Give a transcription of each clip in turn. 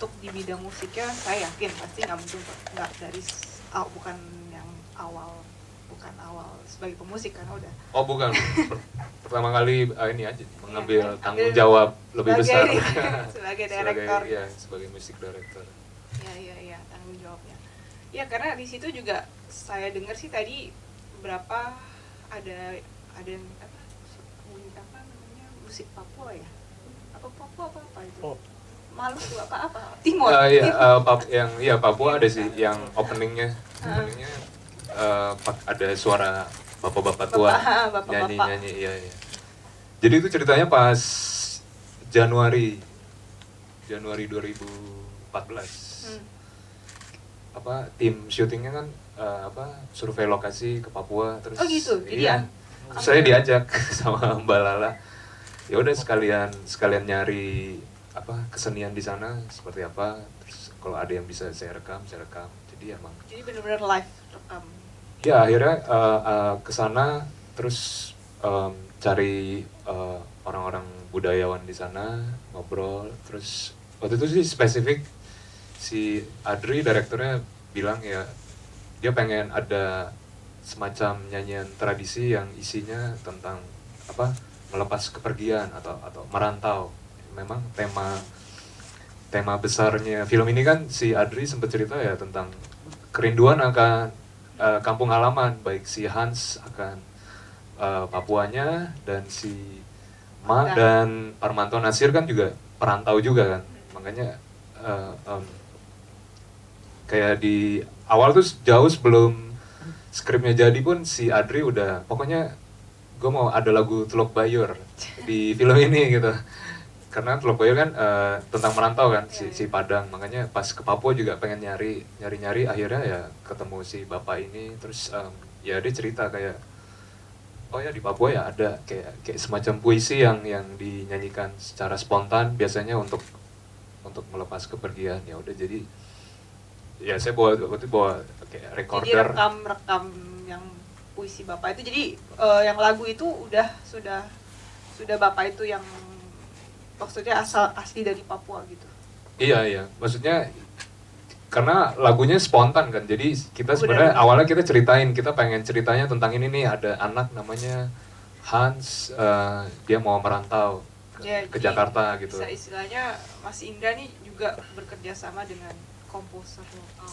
untuk di bidang musiknya saya yakin pasti nggak mungkin nggak dari bukan yang awal sebagai pemusik karena udah. Oh bukan, pertama kali ini aja mengambil tanggung jawab lebih besar sebagai director. Sebagai music director. Ya tanggung jawabnya. Ya karena di situ juga saya dengar sih tadi berapa ada yang apa namanya musik Papua ya? Papua apa itu? Maluku apa? Timur. Yang Papua ada sih yang openingnya ada suara bapak-bapak tua nyanyi. Iya. Jadi itu ceritanya pas Januari 2014. Tim syutingnya kan survei lokasi ke Papua terus. Oh gitu. Iya. Saya diajak sama Mbak Lala. Ya udah sekalian nyari kesenian di sana seperti apa. Terus kalau ada yang bisa saya rekam. Jadi benar-benar live rekam. Ya akhirnya kesana terus cari orang-orang budayawan di sana ngobrol. Terus waktu itu sih spesifik si Adri direkturnya bilang ya dia pengen ada semacam nyanyian tradisi yang isinya tentang melepas kepergian atau merantau. Memang tema besarnya film ini kan si Adri sempat cerita ya tentang kerinduan akan kampung halaman, baik si Hans akan Papuanya dan si dan Parmanto Nasir kan juga perantau juga kan. Makanya kayak di awal tuh jauh sebelum skripnya jadi pun si Adri udah pokoknya gue mau ada lagu Teluk Bayur di film ini gitu. Karena Teluk Bayur kan tentang merantau kan si Padang, makanya pas ke Papua juga pengen nyari akhirnya ya ketemu si bapak ini terus ya dia cerita kayak oh ya di Papua ya ada kayak semacam puisi yang dinyanyikan secara spontan biasanya untuk melepas kepergian. Ya udah jadi ya saya bawa kayak recorder. Jadi rekam yang puisi bapak itu jadi yang lagu itu sudah bapak itu yang maksudnya asli dari Papua gitu. Iya, maksudnya karena lagunya spontan kan, jadi kita sebenarnya awalnya kita pengen ceritanya tentang ini nih, ada anak namanya Hans, dia mau merantau ke Jakarta gitu. Istilahnya Mas Indra nih juga bekerja sama dengan komposer lokal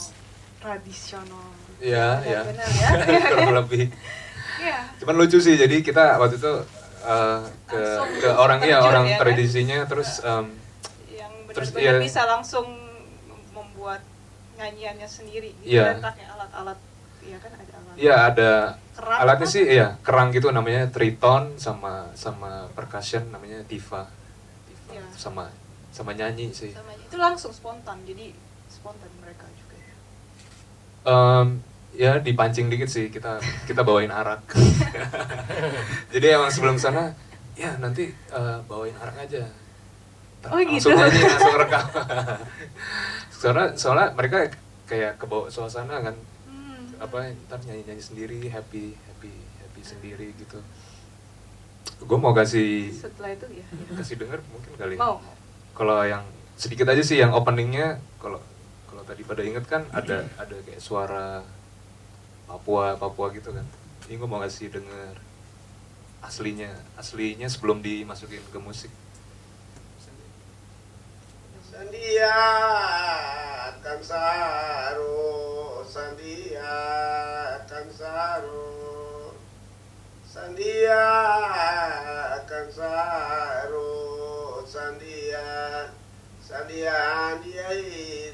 tradisional. Iya. Benar ya. Kurang lebih. Iya. Cuman lucu sih, jadi kita waktu itu ke orang tradisinya terus yang benar-benar bisa langsung membuat nyanyiannya sendiri gitu dan pakai alat-alat kan ada alat. Iya ada kerang alatnya sih kerang gitu namanya triton sama percussion namanya tifa. Ya. sama nyanyi sih. Itu langsung spontan, jadi spontan mereka juga ya. Ya dipancing dikit sih, kita bawain arak. Jadi emang sebelum sana ya nanti bawain arak aja. Langsung nyanyi, langsung rekam. Soalnya mereka kayak kebawa suasana kan. Ntar nyanyi sendiri, happy sendiri gitu. Gue mau kasih setelah itu ya. Kasih denger mungkin kali. Mau. Kalau yang sedikit aja sih yang openingnya, kalau tadi pada inget kan ada kayak suara Papua gitu kan. Ini gue mau kasih denger aslinya sebelum dimasukin ke musik. Sandia Kansaro, Sandia Kansaro, Sandia Kansaro, Sandia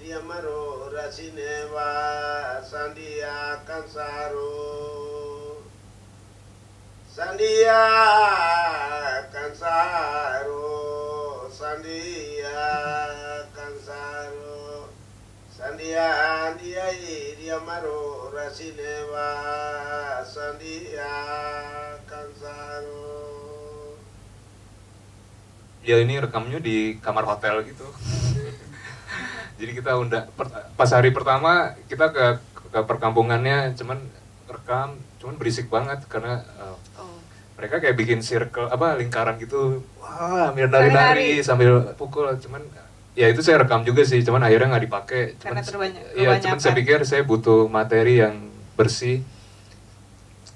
dia maro rasineva, Sandia Kansaro, Sandia Kansaro, Sandia Kansaro, Sandia dia maro rasineva, Sandia Kansaro. Ya ini rekamnya di kamar hotel gitu. Jadi kita pas hari pertama kita ke perkampungannya, cuman berisik banget karena mereka kayak bikin circle lingkaran gitu, wah nari sambil pukul, cuman ya itu saya rekam juga sih, cuman akhirnya nggak dipakai. Karena Iya, cuman saya pikir saya butuh materi yang bersih.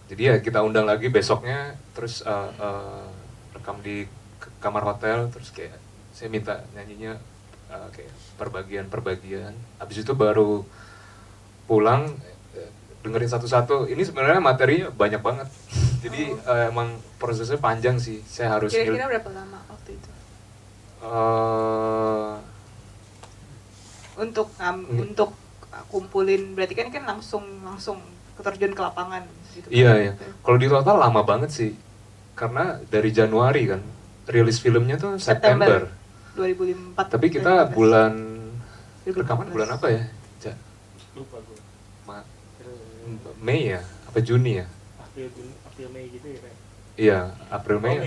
Jadi ya kita undang lagi besoknya, terus rekam di kamar hotel, terus kayak saya minta nyanyinya kayak perbagian. Habis itu baru pulang dengerin satu-satu. Ini sebenarnya materinya banyak banget. Jadi emang prosesnya panjang sih. Saya harus Kira-kira berapa lama waktu itu? Untuk kumpulin, berarti kan langsung keterjun ke lapangan gitu. Iya. Kalau di total lama banget sih. Karena dari Januari kan, rilis filmnya tuh September 2004. Tapi kita 2015. bulan 2014. rekaman bulan apa ya? Lupa gue. Mei ya? Apa Juni ya? April Mei gitu ya Pak? Iya, April Mei.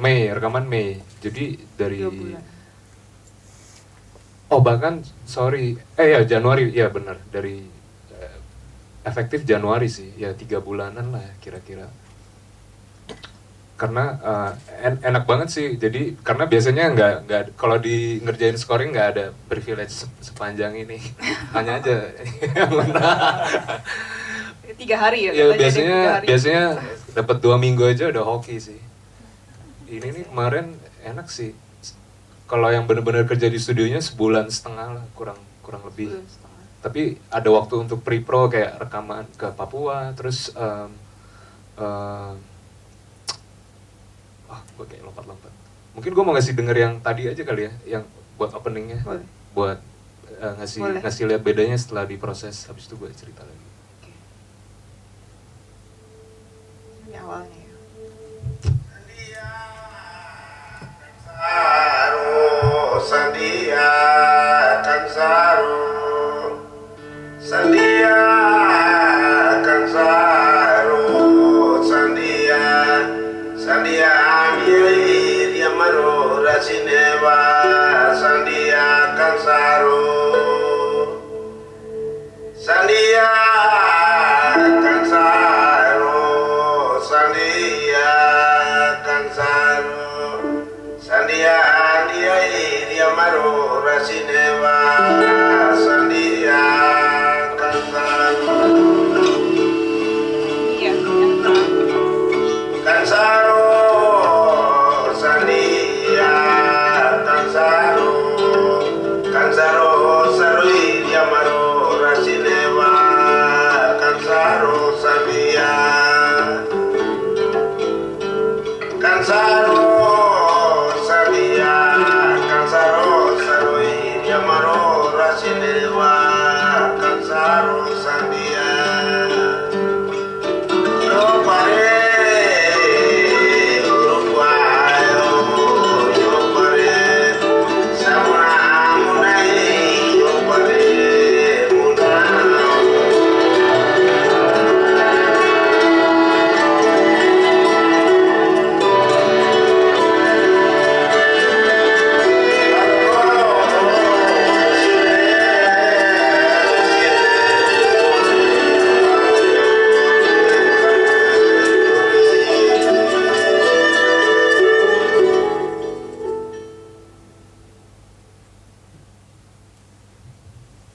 Mei, Rekaman Mei. Jadi dari 3 bulan. Oh bahkan ya Januari, ya benar, dari efektif Januari sih, ya 3 bulanan lah kira-kira. Karena enak banget sih, jadi karena biasanya nggak kalau di ngerjain scoring nggak ada privilege sepanjang ini, hanya aja. 3 hari ya? Ya katanya ada 3 hari. biasanya dapat 2 minggu aja udah hoki sih. Ini nih kemarin enak sih. Kalau yang benar-benar kerja di studionya sebulan setengah lah, kurang lebih. Sebulan setengah. Tapi ada waktu untuk pre-pro kayak rekaman ke Papua, terus gue kayak lompat-lompat. Mungkin gue mau ngasih denger yang tadi aja kali ya, yang buat openingnya. Boleh. Buat Boleh. ngasih lihat bedanya setelah diproses, habis itu gue cerita lagi. Oke. Ini awalnya ya. Sandia Kansaro Sandia Kansaro Sandia Sandia dia maro rasineva Sandia Kansaro Sandia Kansaro Sandia Kansaro Sandia dia maro rasineva Sandia Kansaro Iya. Kansaro Sandia Kansaro Kansaro Sarui dia maro rasineva Kansaro Sandia Kansaro Sandia Kansaro Sarui dia maro rasineva Kansaro Sandia Yo pare Uruguayo Yo pare Samuna Munai Yo pare Munai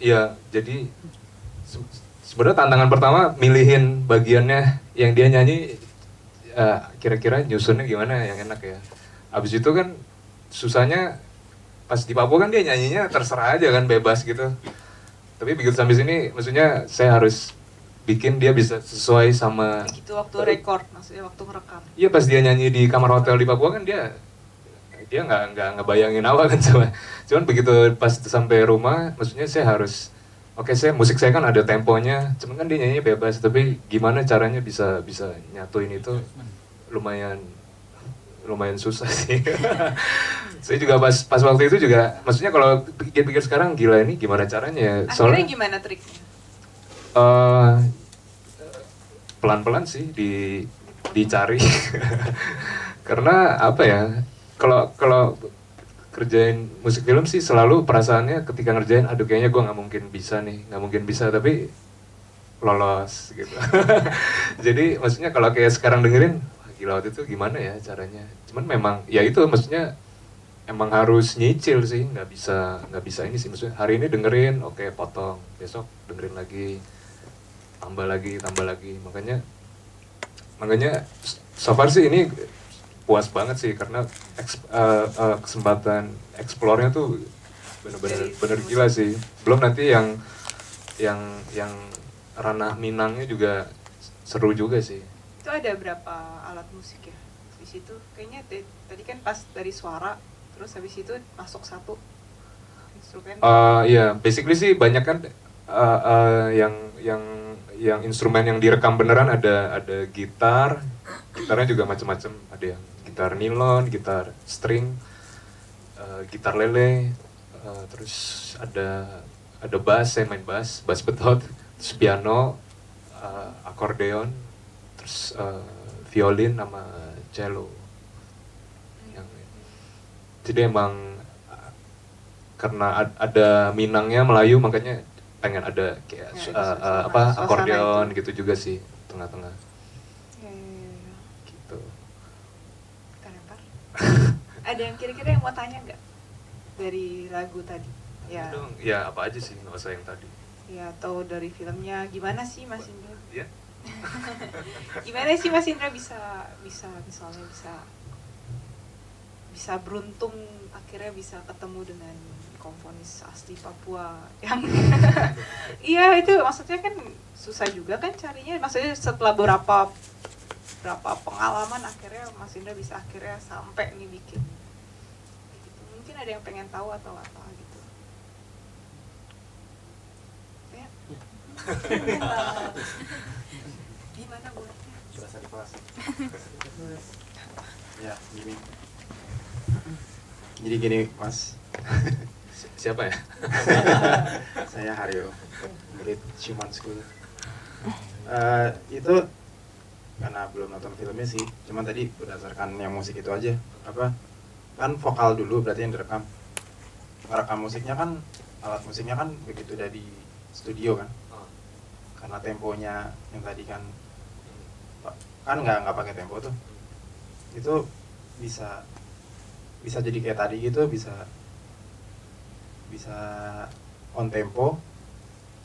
Iya, jadi sebenarnya tantangan pertama milihin bagiannya yang dia nyanyi, kira-kira nyusunnya gimana yang enak ya. Abis itu kan susahnya pas di Papua kan dia nyanyinya terserah aja kan, bebas gitu. Tapi begitu sampai sini, maksudnya saya harus bikin dia bisa sesuai sama. Gitu waktu record, maksudnya waktu ngerekam. Iya, pas dia nyanyi di kamar hotel di Papua kan dia nggak ngebayangin awal kan cuman begitu pas sampai rumah, maksudnya saya harus musik saya kan ada temponya, cuman kan dia nyanyinya bebas, tapi gimana caranya bisa nyatuin itu lumayan susah sih. Saya juga pas waktu itu juga, maksudnya kalau pikir-pikir sekarang gila ini gimana caranya. Akhirnya gimana triknya? Pelan-pelan sih dicari. Karena apa ya, kalau kerjain musik film sih selalu perasaannya ketika ngerjain, aduh kayaknya gue nggak mungkin bisa, tapi lolos gitu. Jadi maksudnya kalau kayak sekarang dengerin, wah gila waktu itu gimana ya caranya. Cuman memang ya itu maksudnya emang harus nyicil sih, nggak bisa ini sih, maksudnya hari ini dengerin, oke potong, besok dengerin lagi, tambah lagi, makanya so far sih ini puas banget sih karena kesempatan explore-nya tuh bener gila sih. Belum nanti yang ranah Minangnya juga seru juga sih. Itu ada berapa alat musik ya di situ? Kayaknya tadi kan pas dari suara, terus habis itu masuk satu instrumen. Iya, basically sih banyak kan yang instrumen yang direkam beneran ada gitarnya juga macam-macam, ada yang gitar nilon, gitar string, gitar lele, terus ada bass, saya main bass betot, terus piano, akordeon, terus violin sama cello. Jadi emang karena ada Minangnya Melayu, makanya pengen ada kayak akordeon gitu juga sih tengah-tengah. Gitu. Kita lempar. Ada yang kira-kira yang mau tanya nggak dari lagu tadi? Ya. Ya apa aja sih, nggak usah yang tadi. Ya, atau dari filmnya gimana sih Mas Indra? Ya. Gimana sih Mas Indra bisa misalnya bisa beruntung akhirnya bisa ketemu dengan komponis asli Papua yang iya, itu maksudnya kan susah juga kan carinya, maksudnya setelah berapa pengalaman akhirnya Mas Indra bisa akhirnya sampai nih bikin gitu. Mungkin ada yang pengen tahu atau apa gitu ya. Gimana buatnya? Bahasa di kelas. Ya, gini. Jadi gini, Mas. Siapa ya? Saya Haryo, murid Human School. Itu karena belum nonton filmnya sih, cuma tadi berdasarkan yang musik itu aja. Kan vokal dulu berarti yang direkam. Merekam musiknya kan, alat musiknya kan begitu udah di studio kan. Karena temponya yang tadi kan nggak pakai tempo tuh. Itu bisa jadi kayak tadi gitu, bisa on tempo.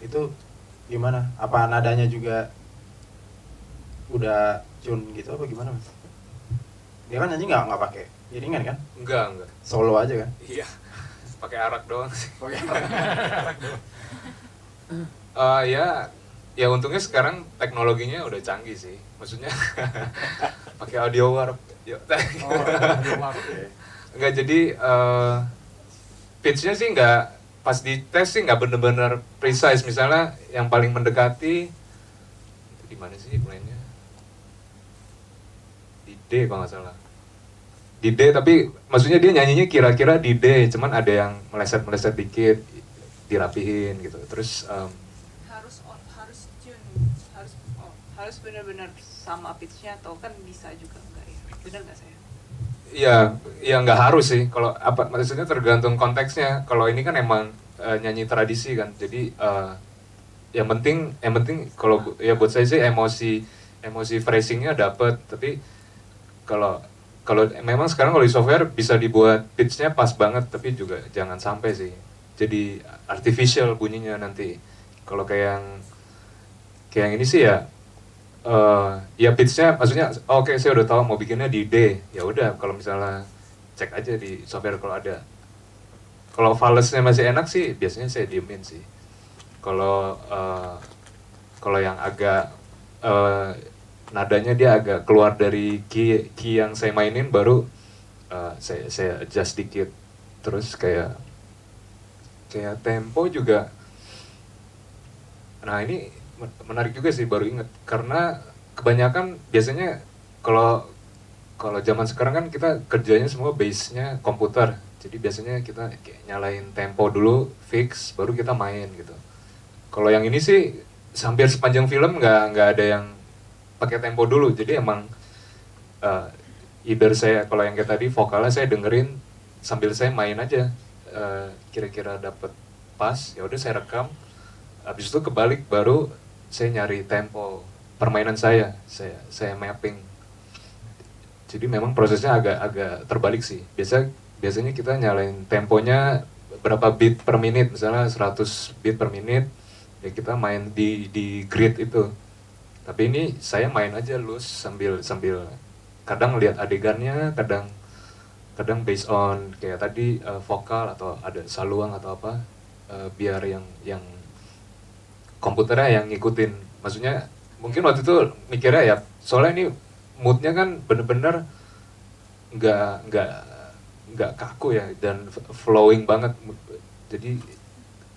Itu gimana? Apa nadanya juga udah tune gitu apa gimana, Mas? Dia kan nyanyi nggak pakai iringan kan? Enggak. Solo aja kan? Iya. Pakai arak doang sih. Ya untungnya sekarang teknologinya udah canggih sih. Maksudnya pakai audio warp. Enggak, jadi pitch-nya sih nggak, pas di tes sih nggak bener-bener precise. Misalnya yang paling mendekati di mana sih mainnya? Di D kalau nggak salah. Di D, tapi maksudnya dia nyanyinya kira-kira di D, cuman ada yang meleset dikit, dirapihin gitu. Terus harus benar-benar sama pitch-nya atau kan bisa juga enggak ya? Benar nggak saya? Iya nggak harus sih. Kalau apa maksudnya tergantung konteksnya. Kalau ini kan emang nyanyi tradisi kan. Jadi yang penting kalau ya buat saya sih emosi phrasingnya dapet. Tapi kalau memang sekarang kalau di software bisa dibuat pitch-nya pas banget, tapi juga jangan sampai sih jadi artificial bunyinya nanti. Kalau kayak yang ini sih ya pitch-nya maksudnya oke, saya udah tahu mau bikinnya di D, ya udah kalau misalnya cek aja di software kalau ada. Kalau false-nya masih enak sih biasanya saya diemin sih. Kalau yang agak nadanya dia agak keluar dari key yang saya mainin, baru saya adjust dikit. Terus kayak tempo juga. Nah ini menarik juga sih, baru inget, karena kebanyakan biasanya kalau zaman sekarang kan kita kerjanya semua base-nya komputer, jadi biasanya kita kayak nyalain tempo dulu fix baru kita main gitu. Kalau yang ini sih hampir sepanjang film nggak ada yang pakai tempo dulu, jadi emang either saya kalau yang kayak tadi vokalnya saya dengerin sambil saya main aja, kira-kira dapet pas ya udah saya rekam, habis itu kebalik baru saya nyari tempo permainan saya mapping. Jadi memang prosesnya agak terbalik sih. biasanya kita nyalain temponya berapa beat per menit, misalnya 100 beat per menit, ya kita main di grid itu. Tapi ini saya main aja loose sambil kadang lihat adegannya, kadang based on kayak tadi vokal atau ada saluang atau apa, biar yang komputernya yang ngikutin. Maksudnya mungkin waktu itu mikirnya ya, soalnya ini moodnya kan bener-bener nggak kaku ya, dan flowing banget. Jadi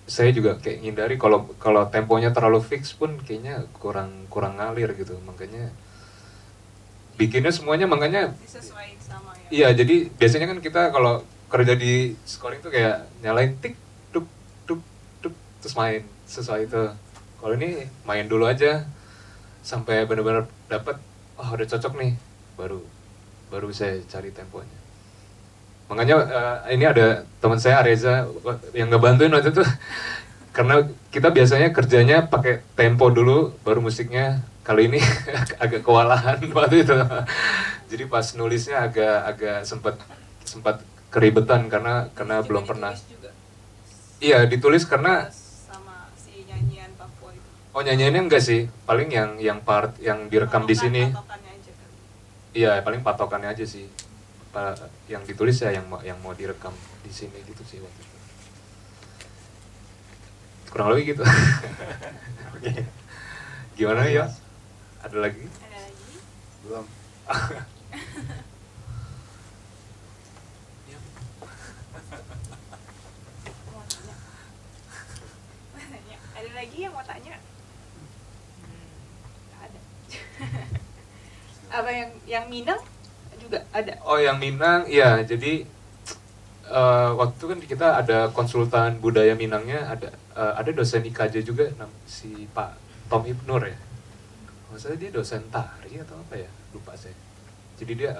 saya juga kayak ngindari kalau temponya terlalu fix pun kayaknya kurang ngalir gitu. Makanya bikinnya semuanya, makanya Disesuaikan sama ya. iya, jadi biasanya kan kita kalau kerja di scoring tuh kayak nyalain tik tuk tuk tuk terus main sesuai itu. Kalau ini main dulu aja sampai benar-benar dapat, oh udah cocok nih, baru saya cari temponya. Makanya ini ada teman saya Areza yang ngebantuin waktu itu karena kita biasanya kerjanya pakai tempo dulu baru musiknya. Kali ini agak kewalahan waktu itu. Jadi pas nulisnya agak sempat keribetan karena Juga belum pernah. ditulis juga Iya, ditulis karena sama si nyanyian Papua itu. oh nyanyiannya enggak sih, paling yang part yang direkam di sini. Patokannya aja kali. Iya, paling patokannya aja sih. Yang ditulis ya yang mau direkam di sini gitu sih waktu itu. Kurang lebih gitu. Oke. Gimana ya? Ada lagi? Ada lagi? Belum. Mau tanya? Mau tanya? Ada lagi yang mau tanya? Nggak ada. Apa yang Minang juga ada? Oh, yang Minang, iya. Jadi waktu itu kan kita ada konsultan budaya Minangnya, ada dosen IKJ juga, si Pak Tom Ibnur ya. Maksudnya dia dosen tari atau apa ya, lupa saya. Jadi dia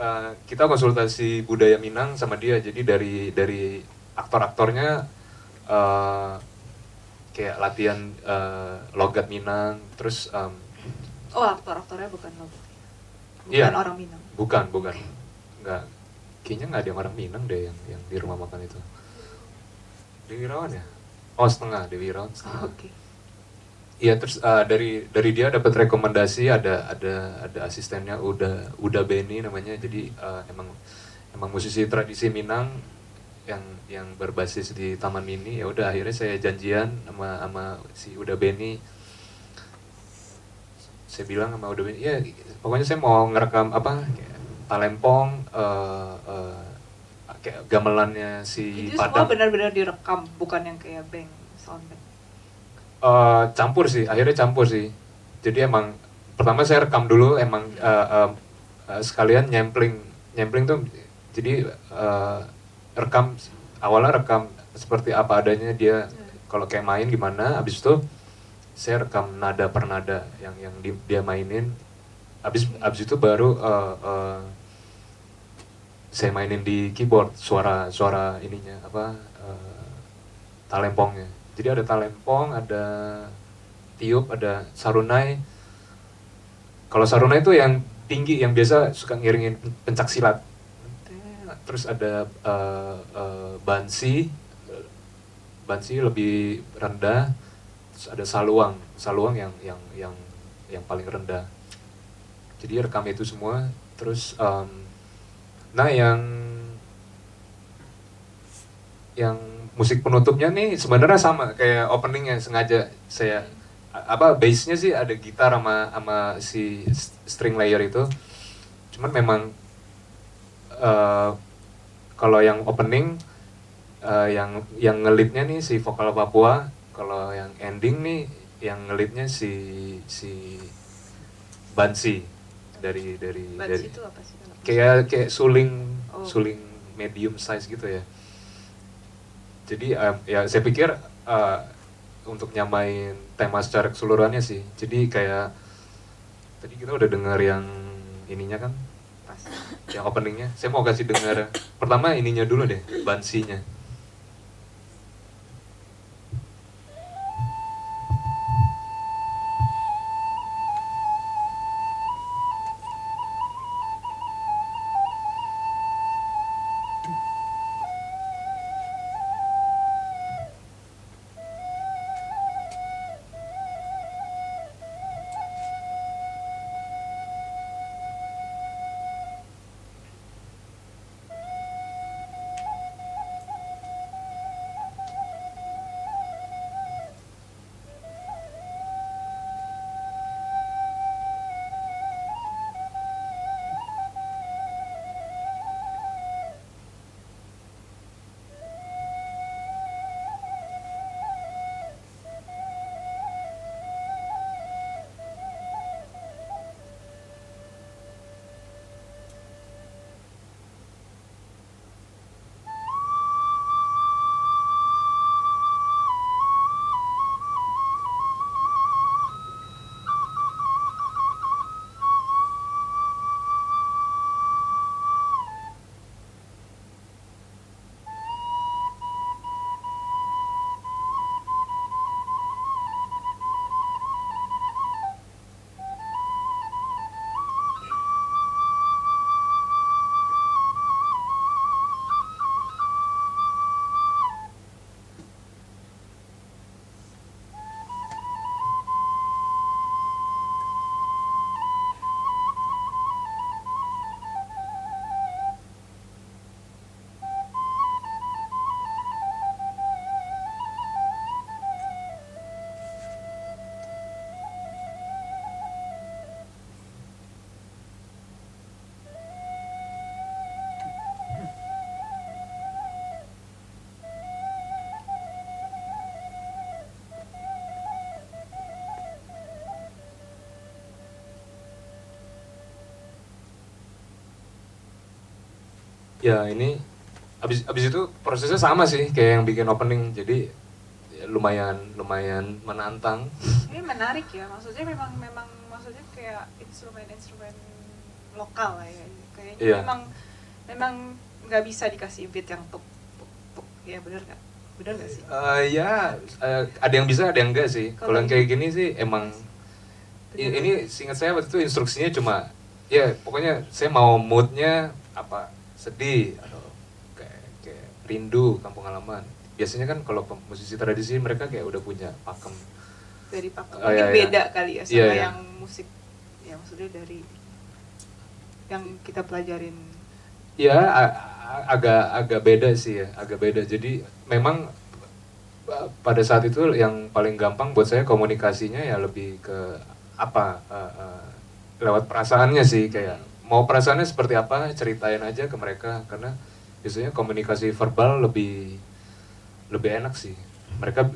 kita konsultasi budaya Minang sama dia. Jadi dari aktor-aktornya kayak latihan logat Minang, terus Oh, aktor-aktornya bukan lo. Bukan iya. orang Minang. bukan nggak, kayaknya nggak ada yang orang Minang deh yang di rumah makan itu. Dewi Irawan ya? Oh, setengah, Dewi Irawan Oh, setengah. oke. Iya, terus dari dia dapat rekomendasi, ada asistennya Uda Beni namanya. Jadi emang musisi tradisi Minang yang berbasis di Taman Mini. Ya udah, akhirnya saya janjian sama si Uda Beni. Saya bilang sama Uda Beni, ya pokoknya saya mau ngerekam apa kayak talempong, kayak gamelannya si Itu semua Padang. benar-benar direkam, bukan yang kayak bank, sound bank. Campur sih, akhirnya campur sih. Jadi emang pertama saya rekam dulu, emang sekalian nyempling tuh. Jadi awalnya rekam seperti apa adanya dia, kalau kayak main gimana. Abis itu saya rekam nada per nada yang dia mainin. Abis itu baru saya mainin di keyboard suara ininya apa, talempongnya. Jadi ada talempong, ada tiup, ada sarunai. Kalau sarunai itu yang tinggi, yang biasa suka ngiringin pencak silat. Terus ada bansi lebih rendah. Terus ada saluang yang paling rendah. Jadi rekam itu semua. Terus nah yang musik penutupnya nih sebenarnya sama kayak openingnya, sengaja saya bassnya sih ada gitar sama si string layer itu. Cuman memang kalau yang opening yang ngelitnya nih si vokal Papua, kalau yang ending nih yang ngelitnya si Bansi dari Bansi itu apa sih? kayak suling Oh. suling medium size gitu ya. Jadi ya saya pikir untuk nyamain tema secara keseluruhannya sih. Jadi kayak tadi kita udah dengar yang ininya kan, Pas. yang openingnya. Saya mau kasih dengar pertama ininya dulu deh, bansinya. Ya ini abis itu prosesnya sama sih kayak yang bikin opening, jadi ya, lumayan menantang. Ini menarik ya, maksudnya memang maksudnya kayak instrumen lokal lah ya, kayaknya Iya. memang nggak bisa dikasih beat yang tuk tuk tuk, ya benar nggak sih? Ya ada yang bisa ada yang enggak sih. Kalau yang kayak gini sih emang ini seingat saya waktu itu instruksinya cuma ya pokoknya saya mau moodnya apa, sedih atau kayak rindu kampung halaman. Biasanya kan kalau musisi tradisi mereka kayak udah punya pakem. Dari pakem Oh, mungkin iya, iya. beda kali ya sama Iya, iya. yang musik, ya maksudnya dari yang kita pelajarin. Ya agak beda sih ya, agak beda. Jadi memang pada saat itu yang paling gampang buat saya komunikasinya ya lebih ke apa lewat perasaannya sih, kayak mau perasaannya seperti apa ceritain aja ke mereka, karena biasanya komunikasi verbal lebih enak sih. Mereka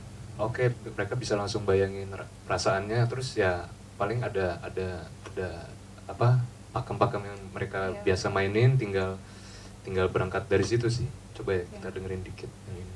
mereka bisa langsung bayangin perasaannya, terus ya paling ada apa pakem-pakem yang mereka Iya. biasa mainin, tinggal berangkat dari situ sih. Coba ya kita dengerin dikit yang ini.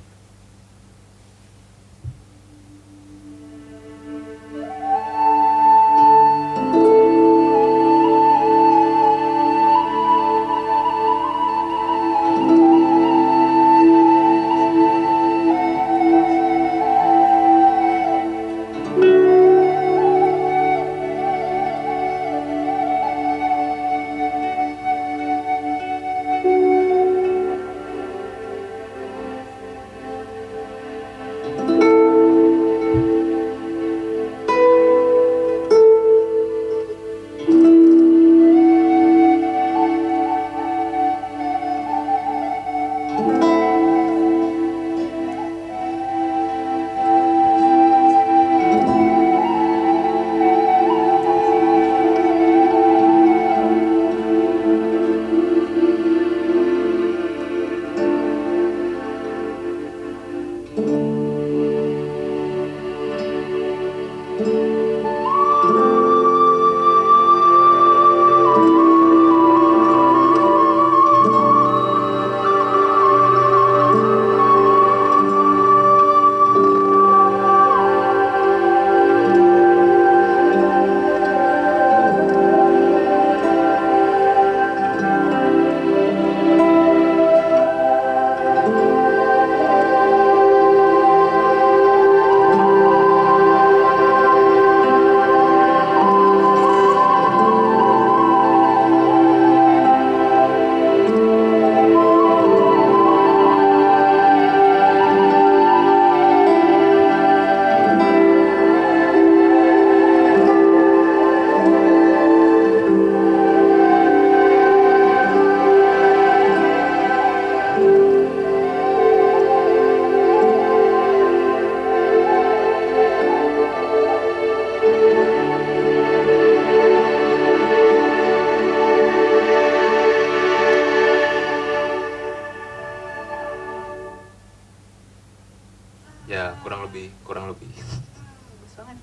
Ya kurang lebih. Bagus banget.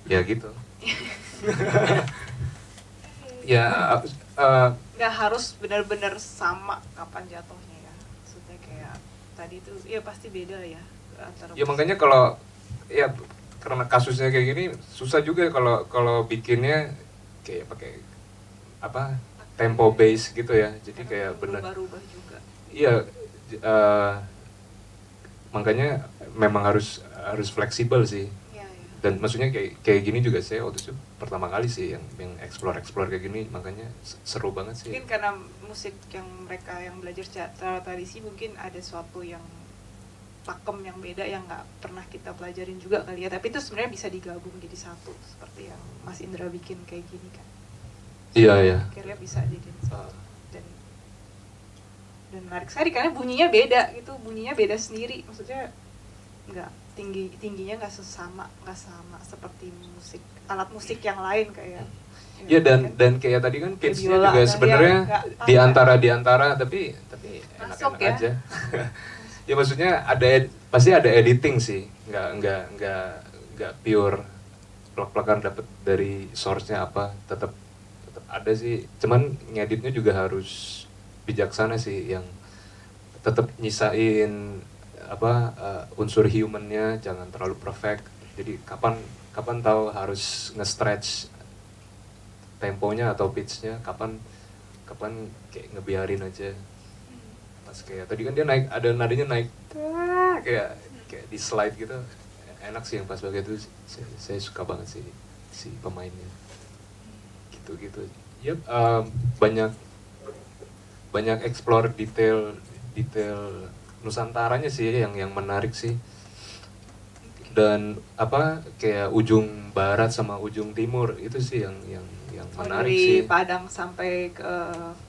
Ya gitu. Ya Nggak harus benar-benar sama kapan jatuhnya ya, maksudnya kayak tadi itu ya pasti beda ya antara ya makanya kalau ya karena kasusnya kayak gini susah juga kalau bikinnya kayak pakai apa tempo bass gitu ya, jadi kayak bener berubah juga. iya makanya memang harus fleksibel sih. Iya, iya. Dan maksudnya kayak gini juga saya waktu itu pertama kali sih yang explore kayak gini, makanya seru banget sih. Mungkin karena musik yang mereka yang belajar secara tradisi mungkin ada suatu yang pakem yang beda yang nggak pernah kita pelajarin juga kali ya, tapi itu sebenarnya bisa digabung jadi satu seperti yang Mas Indra bikin kayak gini kan. Iya. Akhirnya bisa jadi satu. Dan menarik sekali karena bunyinya beda gitu, bunyinya beda sendiri, maksudnya nggak tingginya nggak sama seperti alat musik yang lain kayak. Iya dan kayak tadi kan pitch-nya biola, juga nah, sebenarnya ya, di antara tapi Masuk enak-enak ya. aja. Ya maksudnya pasti ada editing sih, nggak pure plak-plakan dapet dari source-nya apa, tetap ada sih, cuman ngeditnya juga harus bijaksana sih, yang tetap nyisain apa unsur humannya, jangan terlalu perfect. Jadi kapan kapan tahu harus nge-stretch temponya atau pitchnya, kapan kapan kayak ngebiarin aja. Pas kayak tadi kan dia naik, ada nadanya naik kayak kayak di slide gitu, enak sih yang pas begitu. Saya suka banget sih si pemainnya gitu. Yep, banyak explore detail Nusantaranya sih yang menarik sih. Dan apa kayak ujung barat sama ujung timur itu sih yang menarik dari sih. Padang sampai ke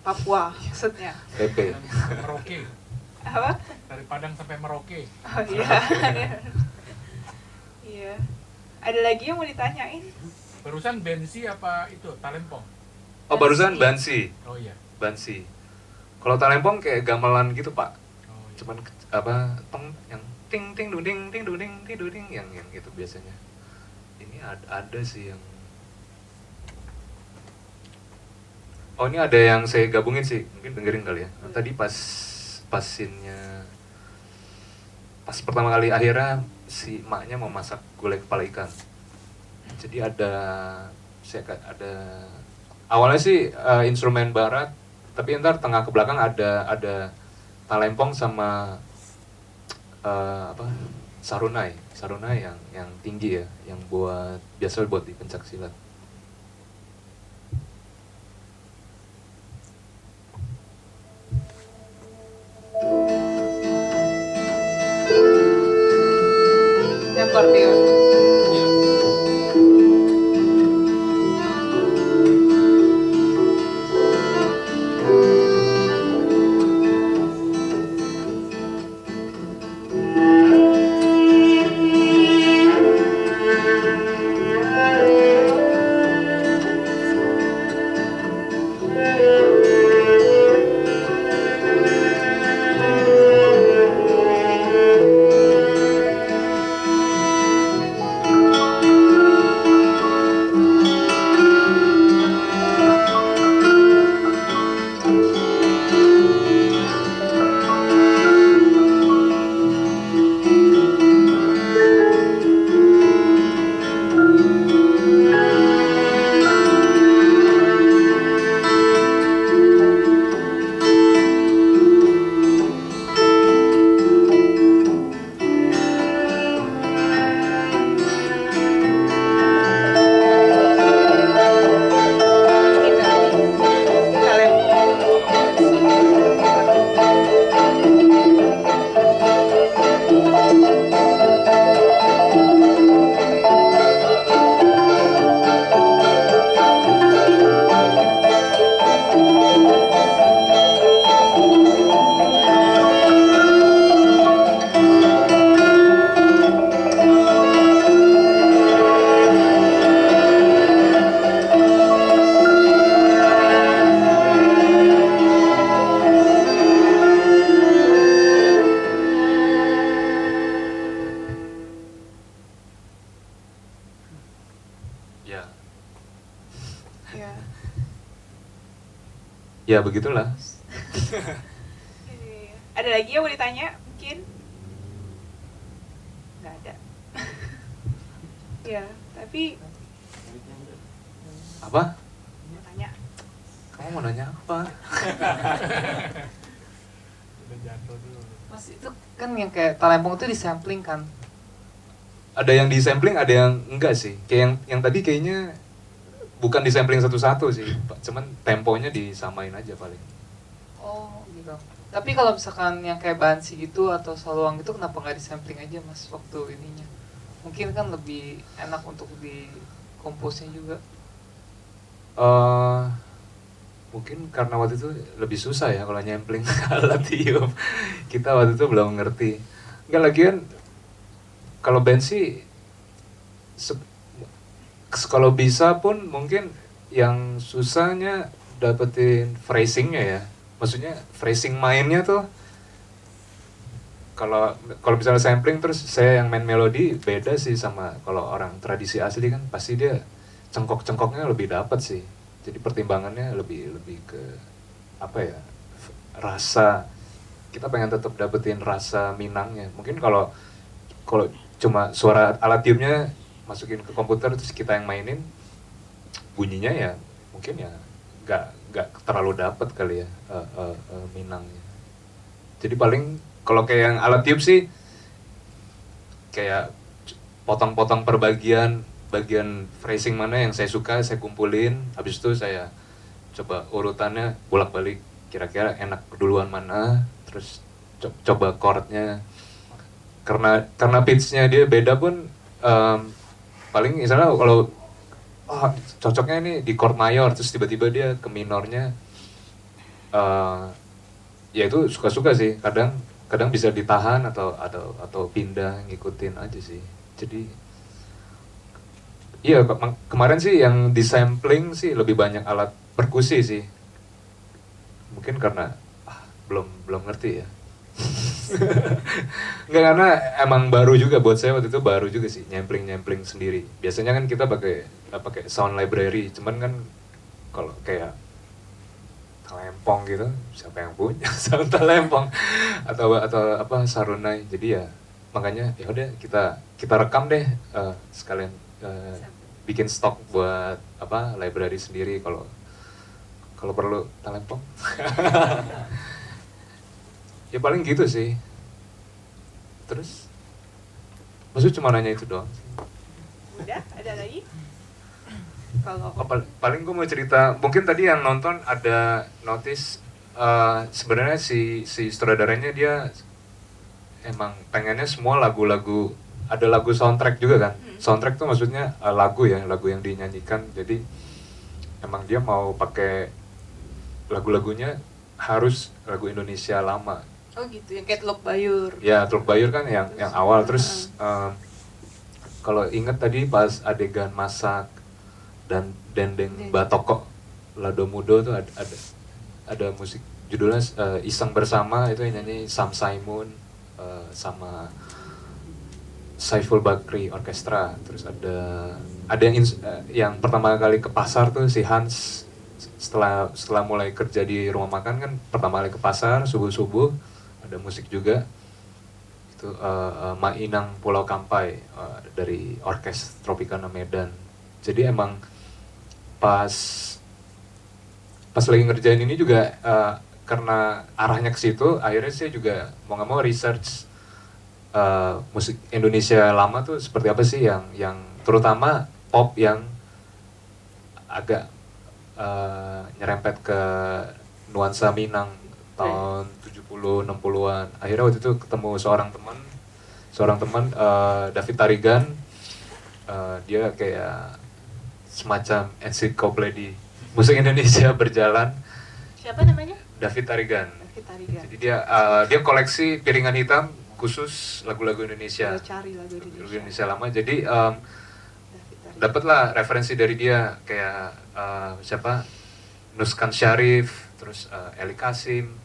Papua maksudnya. PP. Merauke. Apa? Dari Padang sampai Merauke. Oh iya. Iya. Ada lagi yang mau ditanyain? Barusan Bensi apa itu Talempong? Oh barusan Bansi. Oh iya. Bansi. Kalau Talempong kayak gamelan gitu Pak. Oh, iya. Cuman apa yang ting ting duding ting duding ting duding yang itu biasanya. Ini ada sih yang. Oh ini ada yang saya gabungin sih, mungkin dengerin kali ya. Tadi pas scene-nya, pas pertama kali akhirnya si emaknya mau masak gulai kepala ikan. Jadi ada awalnya sih instrumen barat, tapi ntar tengah ke belakang ada talempong sama apa sarunai yang tinggi ya, yang biasa buat di pencak silat. Yang akordeon. Ya, Ya. ya begitulah. Iya. Ada lagi yang mau ditanya? Mungkin? Nggak ada. Ya, tapi Apa? mau tanya. Kamu mau nanya apa? Udah jatuh dulu. Mas itu kan yang kayak talempong itu disampling kan? Ada yang di-sampling, ada yang enggak sih. Kayak yang tadi kayaknya bukan di-sampling satu-satu sih, Pak. Cuman temponya disamain aja paling. Oh gitu. Tapi kalau misalkan yang kayak Bansi gitu atau Saluang gitu kenapa nggak disampling aja Mas waktu ininya? Mungkin kan lebih enak untuk di komposnya juga. Mungkin karena waktu itu lebih susah ya kalau nyampling alat tiup. Kita waktu itu belum ngerti. Enggak, lagian kalau band sih kalau bisa pun mungkin yang susahnya dapetin phrasingnya ya. Maksudnya phrasing mainnya tuh kalau misalnya sampling terus saya yang main melodi, beda sih sama kalau orang tradisi asli kan pasti dia cengkok-cengkoknya lebih dapat sih. Jadi pertimbangannya lebih ke apa ya, rasa, kita pengen tetap dapetin rasa Minangnya. Mungkin kalau cuma suara alat tiupnya masukin ke komputer terus kita yang mainin, bunyinya ya mungkin ya nggak terlalu dapet kali ya Minangnya. Jadi paling kalau kayak yang alat tiup sih kayak potong-potong per bagian phrasing mana yang saya suka saya kumpulin, habis itu saya coba urutannya bolak-balik, kira-kira enak duluan mana, terus coba chordnya, karena pitchnya dia beda pun paling misalnya kalau cocoknya ini di chord mayor terus tiba-tiba dia ke minornya, ya itu suka-suka sih, kadang bisa ditahan atau pindah ngikutin aja sih. Jadi iya, kemarin sih yang di sampling sih lebih banyak alat perkusi sih, mungkin karena belum ngerti ya. Enggak, karena emang baru juga buat saya, waktu itu baru juga sih nyempling sendiri. Biasanya kan kita pakai sound library, cuman kan kalau kayak talempong gitu, siapa yang punya sound talempong atau apa sarunai. Jadi ya makanya ya udah kita rekam deh, sekalian bikin stok buat apa library sendiri kalau perlu talempong. Ya paling gitu sih. Terus maksud cuma nanya itu doang. Udah, ada lagi? Kalau Paling gue mau cerita, mungkin tadi yang nonton ada notice, sebenarnya si sutradaranya dia emang pengennya semua lagu-lagu, ada lagu soundtrack juga kan. Soundtrack tuh maksudnya lagu yang dinyanyikan. Jadi emang dia mau pakai lagu-lagunya harus lagu Indonesia lama. oh gitu, yang kayak Teluk Bayur. Ya, Teluk Bayur kan yang awal. Terus kalau inget tadi pas adegan masak dan dendeng batoko Lado Mudo tuh ada musik judulnya Iseng Bersama, itu yang nyanyi Sam Saimun sama Saiful Bakri Orkestra. Terus ada yang pertama kali ke pasar tuh si Hans, setelah mulai kerja di rumah makan kan pertama kali ke pasar subuh ada musik juga itu Mainang Pulau Kampai dari Orkes Tropicana Medan. Jadi emang pas lagi ngerjain ini juga karena arahnya ke situ, akhirnya saya juga mau nggak mau research musik Indonesia lama tuh seperti apa sih, yang terutama pop yang agak nyerempet ke nuansa Minang tahun 70-60-an. Akhirnya waktu itu ketemu seorang teman David Tarigan, dia kayak semacam ensiklopedia musik Indonesia berjalan. Siapa namanya? David Tarigan. David Tarigan. Jadi dia koleksi piringan hitam khusus lagu-lagu Indonesia. Kalau cari lagu Indonesia lama. Jadi David Tarigan. dapatlah referensi dari dia kayak siapa, Nuskan Syarif, terus Eli Kasim,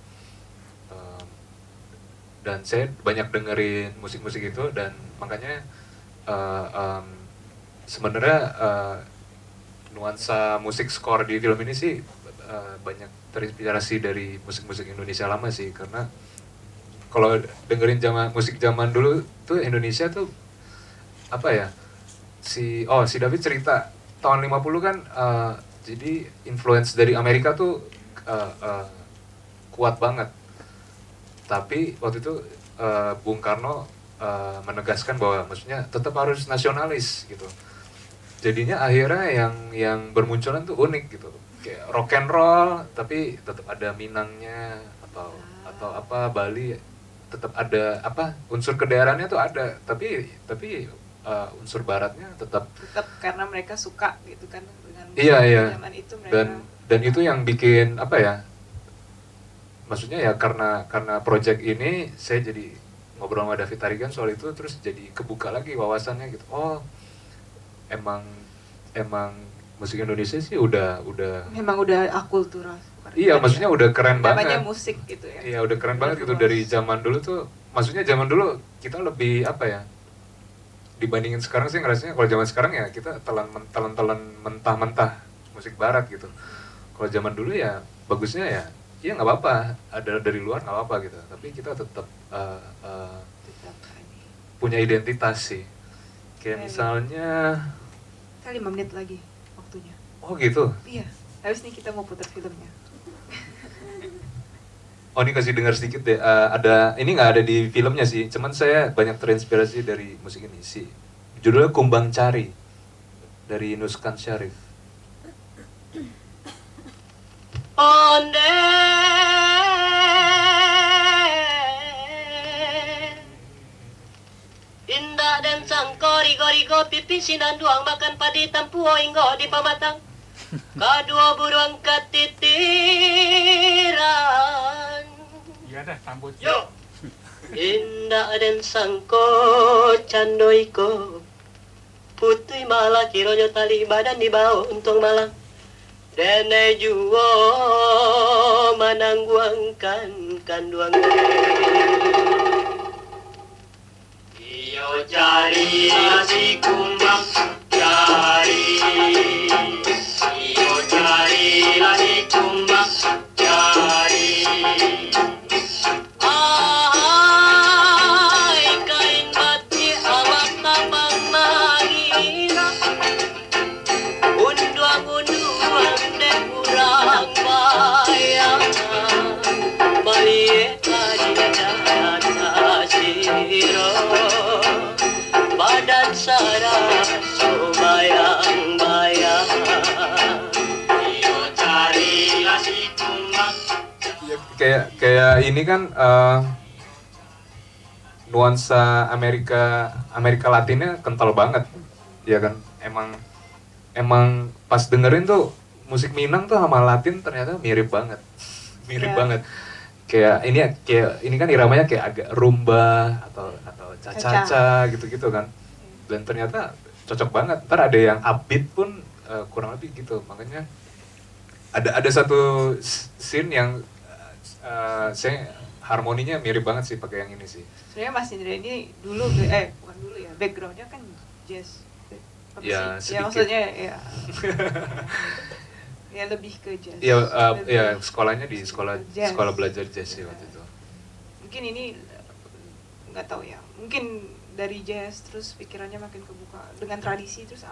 dan saya banyak dengerin musik-musik itu, dan makanya sebenarnya nuansa musik skor di film ini sih banyak terinspirasi dari musik-musik Indonesia lama sih, karena kalau dengerin musik zaman dulu tuh Indonesia tuh apa ya, si David cerita tahun 50 kan jadi influence dari Amerika tuh kuat banget, tapi waktu itu Bung Karno menegaskan bahwa maksudnya tetap harus nasionalis gitu. Jadinya akhirnya yang bermunculan tuh unik gitu, kayak rock and roll tapi tetap ada Minangnya atau apa, Bali tetap ada apa unsur kedaerahannya tuh ada, tapi unsur baratnya tetap karena mereka suka gitu kan dengan iya. zaman itu mereka. Dan itu yang bikin apa ya, maksudnya ya karena project ini saya jadi ngobrol sama David Tarigan soal itu, terus jadi kebuka lagi wawasannya gitu. Oh, emang musik Indonesia sih udah memang udah akultural. Iya, maksudnya udah keren namanya banget. musik gitu ya. Iya, udah keren banget gitu dari zaman dulu tuh. Maksudnya zaman dulu kita lebih apa ya, dibandingin sekarang sih ngerasanya kalau zaman sekarang ya kita telan mentah-mentah musik barat gitu. Kalau zaman dulu ya bagusnya ya nggak apa-apa, ada dari luar nggak apa-apa gitu, tapi kita tetap Tetap ini. punya identitas sih. Kayak Iya. misalnya, Kita 5 menit lagi waktunya. oh gitu. Iya, habis ini kita mau putar filmnya. Oh ini kasih dengar sedikit deh. Ada ini nggak ada di filmnya sih. Cuman saya banyak terinspirasi dari musik ini sih. Judulnya Kumbang Cari dari Nuskan Syarif. Onde indah dan sangkori gori pipi sinan duang makan padi tampuo inggo di pamatang kedua burung ketitiran Iya dah, sambut. yo indah dan sangko candoiko putui malah kironyo tali badan di bawah untung malang Dene juwo manangguangkan kanduang Iyo cari si kumbang cari Iyo cari si kumbang cari Ay kain bati awak tabang mangira Unduang-unduang dek urang bayang Malie adina siro Badan saras bayang-bayang Iyo cari si kumbang Kayak ini kan nuansa Amerika Latinnya kental banget, ya kan? Emang pas dengerin tuh musik Minang tuh sama Latin ternyata mirip banget, mirip Iya. banget. Kayak ini kan iramanya kayak agak rumba atau cha-cha gitu-gitu kan. Dan ternyata cocok banget. Ntar ada yang upbeat pun kurang lebih gitu. Makanya ada satu scene yang saya harmoninya mirip banget sih pakai yang ini sih. Sebenarnya Mas Indra ini dulu bukan dulu ya, backgroundnya kan jazz. Apa Ya, sih? sedikit. Maksudnya ya. Ya lebih ke jazz. Ya, Lebih ya sekolahnya di sekolah jazz. sekolah belajar jazz sih waktu itu. Mungkin ini nggak tahu ya. Mungkin dari jazz terus pikirannya makin kebuka dengan tradisi terus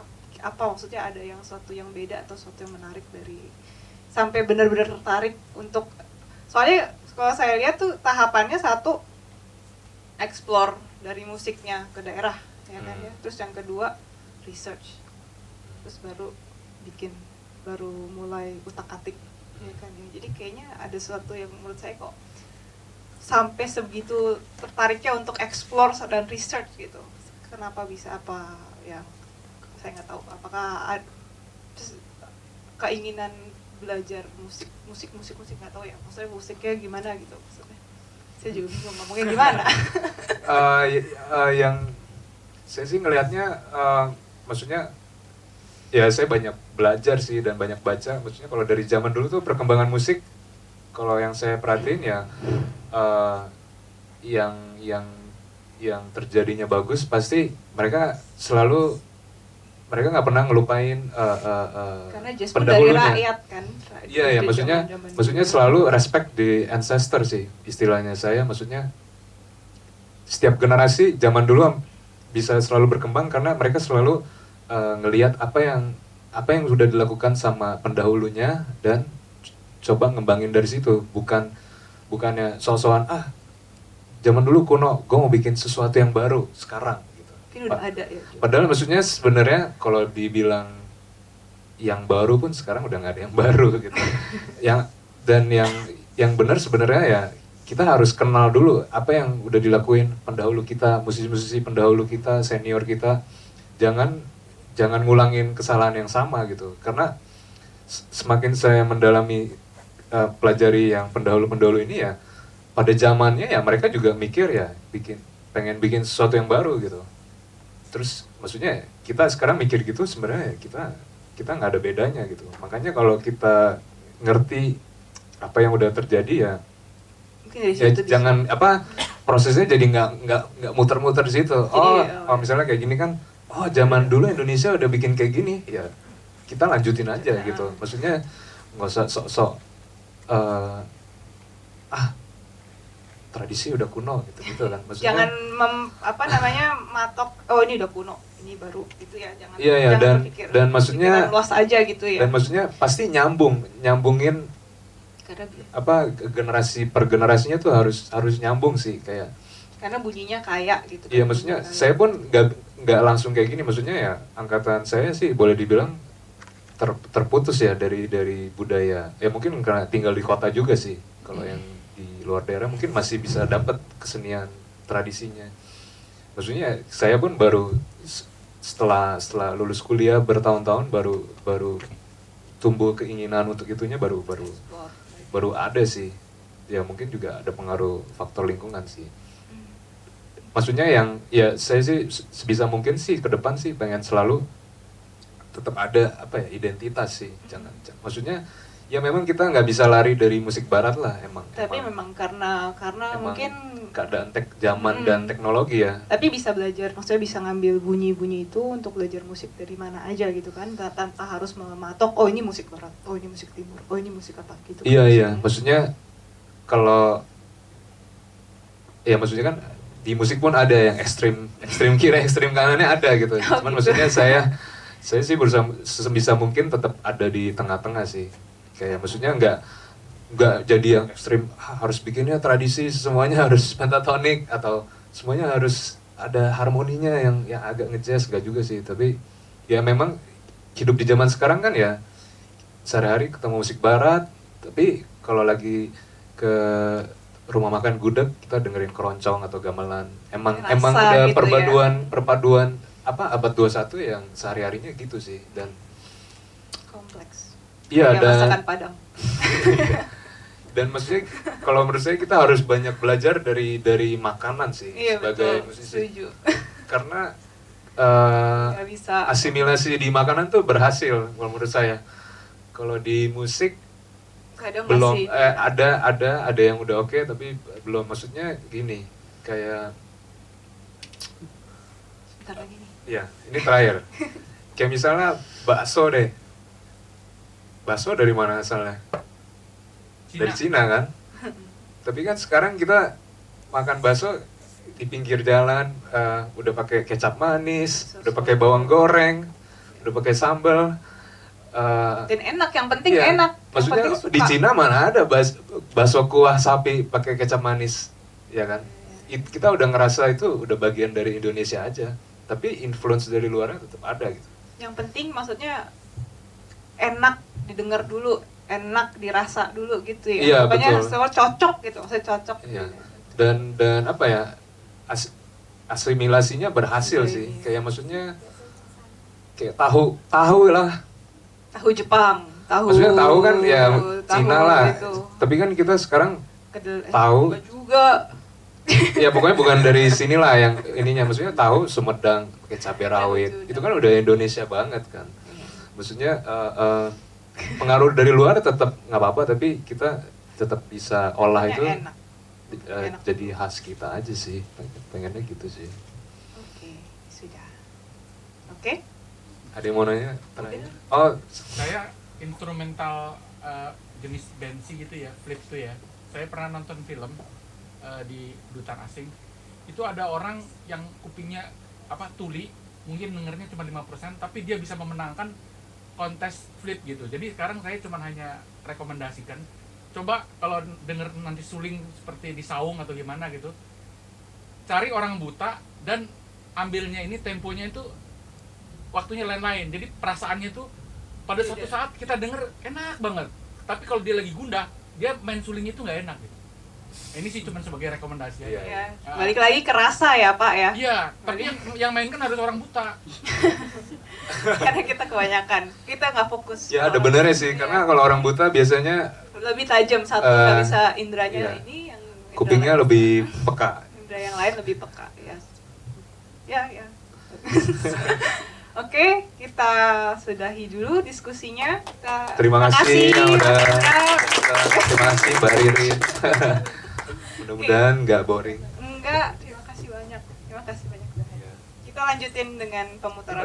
apa maksudnya ada yang sesuatu yang beda atau sesuatu yang menarik dari sampai benar-benar tertarik untuk soalnya kalau saya lihat tuh tahapannya satu explore dari musiknya ke daerah ya kan ya, terus yang kedua research, terus baru mulai utak-atik ya kan ya. Jadi kayaknya ada sesuatu yang menurut saya kok sampai sebegitu tertariknya untuk explore dan research gitu. Kenapa bisa apa ya saya nggak tahu, apakah keinginan belajar musik nggak tahu ya, maksudnya musiknya gimana gitu maksudnya. Saya juga bingung ngomongnya gimana. Yang saya sih ngelihatnya maksudnya ya saya banyak belajar sih dan banyak baca. Maksudnya kalau dari zaman dulu tuh perkembangan musik kalau yang saya perhatiin ya yang terjadinya bagus pasti mereka nggak pernah ngelupain Karena jazz pun dari rakyat kan. Iya ya, maksudnya selalu respect di ancestor sih istilahnya saya. Maksudnya setiap generasi zaman dulu bisa selalu berkembang karena mereka selalu ngelihat apa yang sudah dilakukan sama pendahulunya dan coba ngembangin dari situ. Bukannya soal-soal zaman dulu kuno, gue mau bikin sesuatu yang baru sekarang. Mungkin udah ada ya. Padahal maksudnya sebenarnya kalau dibilang yang baru pun sekarang udah nggak ada yang baru gitu. yang benar sebenarnya ya kita harus kenal dulu apa yang udah dilakuin pendahulu kita, musisi-musisi pendahulu kita, senior kita. Jangan ngulangin kesalahan yang sama gitu. Karena semakin saya mendalami pelajari yang pendahulu-pendahulu ini ya, pada zamannya ya mereka juga mikir ya pengen bikin sesuatu yang baru gitu. Terus maksudnya kita sekarang mikir gitu sebenarnya kita nggak ada bedanya gitu. Makanya kalau kita ngerti apa yang udah terjadi ya, Mungkin dari ya situ jangan prosesnya jadi nggak muter-muter di situ. Jadi, Misalnya kayak gini kan, zaman dulu Indonesia udah bikin kayak gini ya. kita lanjutin aja gitu. Maksudnya nggak usah sok-sok tradisi udah kuno gitu kan. Maksudnya Jangan matok, oh ini udah kuno, ini baru gitu ya. Jangan Iya, jangan berpikir dan maksudnya pikiran luas aja gitu ya. dan maksudnya pasti nyambungin Karena generasi per generasinya tuh harus nyambung sih, kayak bunyinya kayak gitu. iya, maksudnya saya pun nggak langsung kayak gini. Maksudnya ya angkatan saya sih boleh dibilang terputus ya dari budaya. Ya mungkin karena tinggal di kota juga sih. Kalau yang di luar daerah mungkin masih bisa dapat kesenian tradisinya. Maksudnya saya pun baru setelah lulus kuliah bertahun-tahun baru tumbuh keinginan untuk itunya baru ada sih. Ya mungkin juga ada pengaruh faktor lingkungan sih. Maksudnya yang ya saya sih sebisa mungkin sih ke depan sih pengen selalu tetap ada identitas sih. Maksudnya ya memang kita nggak bisa lari dari musik barat lah emang. Tapi memang karena emang mungkin keadaan zaman dan teknologi ya. Tapi bisa belajar, maksudnya bisa ngambil bunyi-bunyi itu untuk belajar musik dari mana aja gitu kan, tanpa harus mematok, oh ini musik barat, oh ini musik timur, oh ini musik apa gitu. Iya, maksudnya kalau ya maksudnya kan di musik pun ada yang ekstrim kiri, ekstrim kanannya ada gitu. Cuman gitu. maksudnya saya sih berusaha sebisa mungkin tetap ada di tengah-tengah sih. Kayak maksudnya nggak jadi yang ekstrim harus bikinnya tradisi semuanya harus pentatonik atau semuanya harus ada harmoninya yang agak ngejazz, nggak juga sih. Tapi ya memang hidup di zaman sekarang kan ya sehari-hari ketemu musik barat, tapi kalau lagi ke rumah makan gudeg kita dengerin keroncong atau gamelan. Emang udah gitu perpaduan abad 21 yang sehari-harinya gitu sih. Dan kompleks. iya, Kayak masakan Padang. dan maksudnya kalau menurut saya kita harus banyak belajar dari makanan sih sebagai musisi. Setuju. Karena Nggak bisa. asimilasi di makanan tuh berhasil kalau menurut saya. Kalau di musik Kadang belum masih. ada yang udah oke, tapi belum. Maksudnya gini, kayak Bentar lagi nih. ya ini terakhir. Kayak misalnya bakso deh. Bakso dari mana asalnya? Dari Cina kan? Tapi kan sekarang kita makan bakso di pinggir jalan, udah pakai kecap manis, udah pakai bawang goreng, udah pakai sambal. Dan enak, yang penting Iya. enak. Yang Maksudnya penting suka. di Cina mana ada bakso kuah sapi pakai kecap manis, ya kan? Kita udah ngerasa itu udah bagian dari Indonesia aja, tapi influence dari luarnya tetap ada gitu. Yang penting maksudnya enak didengar dulu, enak dirasa dulu gitu ya. Iya, Pokoknya betul. semua cocok gitu, maksudnya cocok. Iya. Dan apa ya? Asimilasinya berhasil Iya, sih. iya. Kayak maksudnya kayak tahu lah. Tahu Jepang, tahu. Maksudnya tahu kan ya Cina lah. gitu. Tapi kan kita sekarang tahu. Enggak juga. Ya pokoknya bukan dari sinilah yang ininya. Maksudnya tahu Sumedang pakai cabai rawit. Itu kan udah Indonesia banget kan. Maksudnya pengaruh dari luar tetap nggak apa-apa, tapi kita tetap bisa olah itu Enak. Enak. jadi khas kita aja sih. Pengennya gitu sih. Oke, sudah. Oke. Ada yang mau nanya? Terakhir? Udah. Oh, Saya instrumental jenis Bensi gitu ya, flip tuh ya. Saya pernah nonton film di Dutan Asing. Itu ada orang yang kupingnya tuli, mungkin dengernya cuma 5%, tapi dia bisa memenangkan kontes flip gitu. Jadi sekarang saya cuma hanya rekomendasikan, coba kalau denger nanti suling seperti di saung atau gimana gitu, cari orang buta dan ambilnya ini temponya itu waktunya lain-lain. Jadi perasaannya tuh pada suatu saat kita denger enak banget, tapi kalau dia lagi gundah, dia main suling itu nggak enak gitu. Ini sih cuma sebagai rekomendasi aja. Ya, balik lagi ke rasa ya Pak ya. Iya, tapi yang main kan harus orang buta. Karena kita kebanyakan, kita nggak fokus. ya ada benernya sih. Karena kalau orang buta biasanya lebih tajam satu, nggak bisa indranya iya. ini yang indra kupingnya lain- lebih peka. indra yang lain lebih peka ya. Ya. Oke, kita sudahi dulu diskusinya. Terima kasih yang udah Enggak. terima kasih Mbak Ririn. Mudah-mudahan nggak boring. Enggak, terima kasih banyak. Terima kasih banyak. Kita lanjutin dengan pemutaran